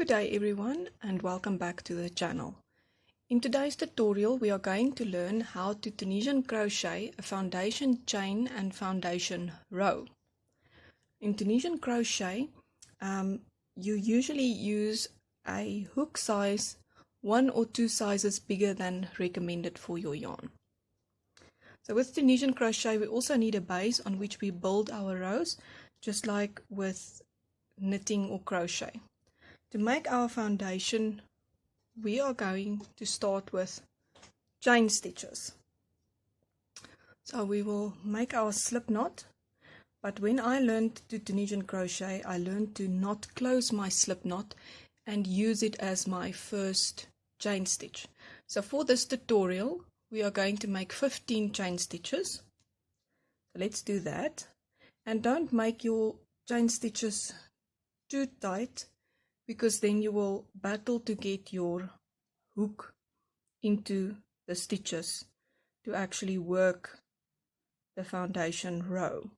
Good day everyone and welcome back to the channel. In today's tutorial we are going to learn how to Tunisian crochet a foundation chain and foundation row. In Tunisian crochet you usually use a hook size 1 or 2 sizes bigger than recommended for your yarn. So with Tunisian crochet we also need a base on which we build our rows, just like with knitting or crochet. To make our foundation, we are going to start with chain stitches. So we will make our slip knot, but when I learned to Tunisian crochet, I learned to not close my slip knot and use it as my first chain stitch. So for this tutorial, we are going to make 15 chain stitches. So let's do that. And don't make your chain stitches too tight, because then you will battle to get your hook into the stitches to actually work the foundation row.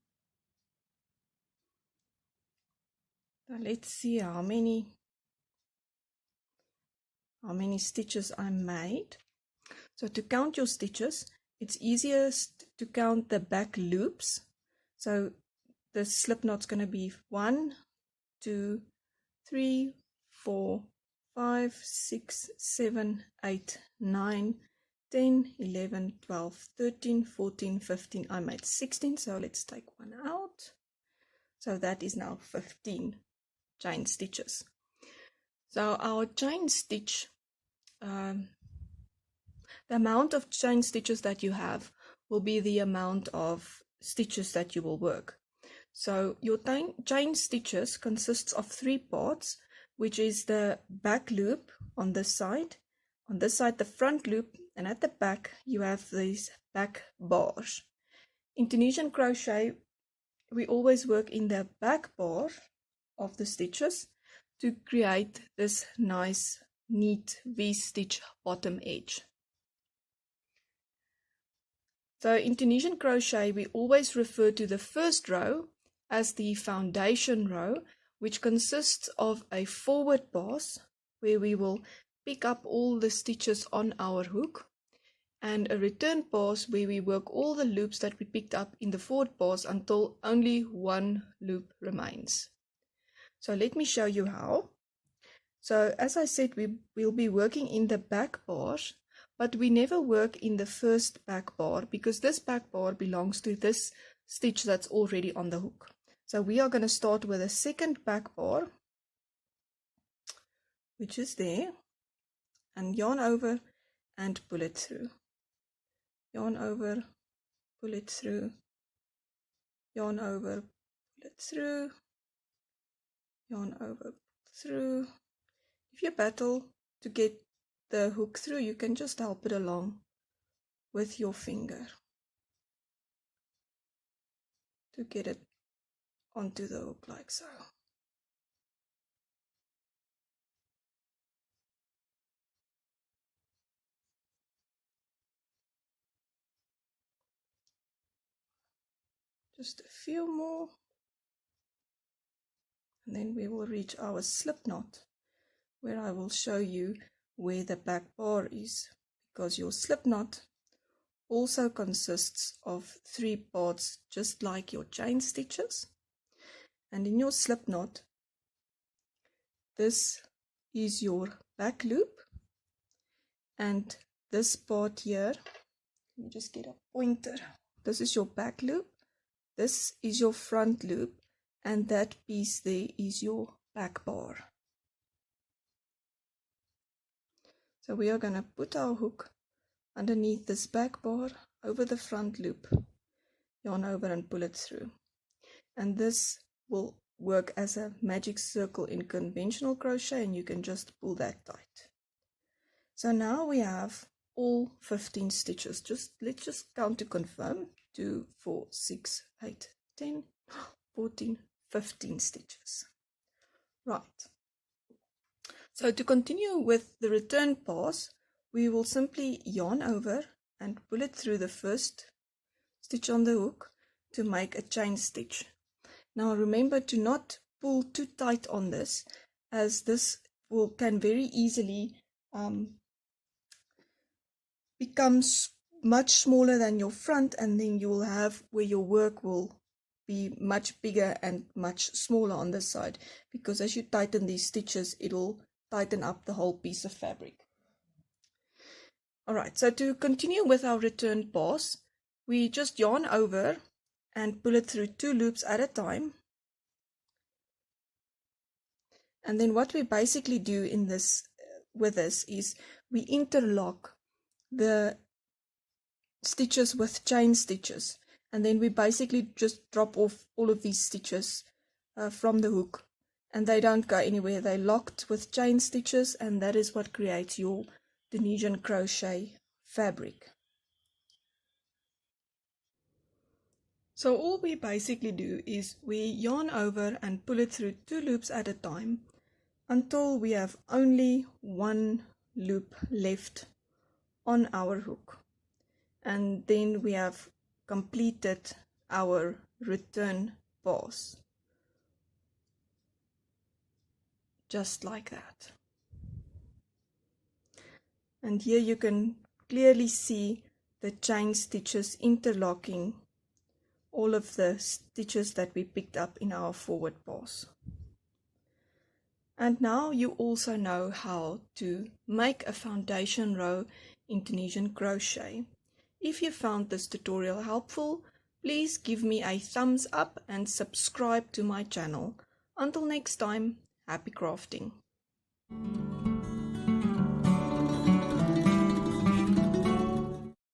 Now let's see how many stitches I made. So to count your stitches, it's easiest to count the back loops. So the slip knot's going to be 1, 2, 3, 4, 5, 6, 7, 8, 9, 10, 11, 12, 13, 14, 15. I made 16, so let's take one out. So that is now 15 chain stitches. So our chain stitch, the amount of chain stitches that you have will be the amount of stitches that you will work. So your chain stitches consists of 3 parts, which is the back loop on this side the front loop, and at the back you have these back bars. In Tunisian crochet we always work in the back bar of the stitches to create this nice neat V-stitch bottom edge. So in Tunisian crochet we always refer to the first row as the foundation row, which consists of a forward pass where we will pick up all the stitches on our hook, and a return pass where we work all the loops that we picked up in the forward pass until only one loop remains. So let me show you how. So as I said, we will be working in the back bars, but we never work in the first back bar because this back bar belongs to this stitch that's already on the hook. So we are going to start with a second back bar, which is there, and yarn over and pull it through. Yarn over, pull it through, yarn over, pull it through, yarn over, through. If you battle to get the hook through, you can just help it along with your finger to get it onto the hook like so. Just a few more, and then we will reach our slip knot, where I will show you where the back bar is, because your slip knot also consists of 3 parts, just like your chain stitches. And in your slip knot, this is your back loop, and this part here, let me just get a pointer. This is your back loop, this is your front loop, and that piece there is your back bar. So we are going to put our hook underneath this back bar over the front loop, yarn over and pull it through. And this will work as a magic circle in conventional crochet, and you can just pull that tight. So now we have all 15 stitches. Let's just count to confirm. 2, 4, 6, 8, 10, 14, 15 stitches. Right. So to continue with the return pass, we will simply yarn over and pull it through the first stitch on the hook to make a chain stitch. Now remember to not pull too tight on this, as this can very easily become much smaller than your front, and then you will have where your work will be much bigger and much smaller on this side, because as you tighten these stitches, it'll tighten up the whole piece of fabric. Alright, so to continue with our return pass, we just yarn over and pull it through 2 loops at a time. And then what we basically do in this with this is we interlock the stitches with chain stitches, and then we basically just drop off all of these stitches from the hook, and they don't go anywhere. They're locked with chain stitches, and that is what creates your Tunisian crochet fabric. So all we basically do is we yarn over and pull it through 2 loops at a time until we have only 1 loop left on our hook, and then we have completed our return pass, just like that. And here you can clearly see the chain stitches interlocking all of the stitches that we picked up in our forward pass. And now you also know how to make a foundation row in Tunisian crochet. If you found this tutorial helpful, please give me a thumbs up and subscribe to my channel. Until next time, happy crafting!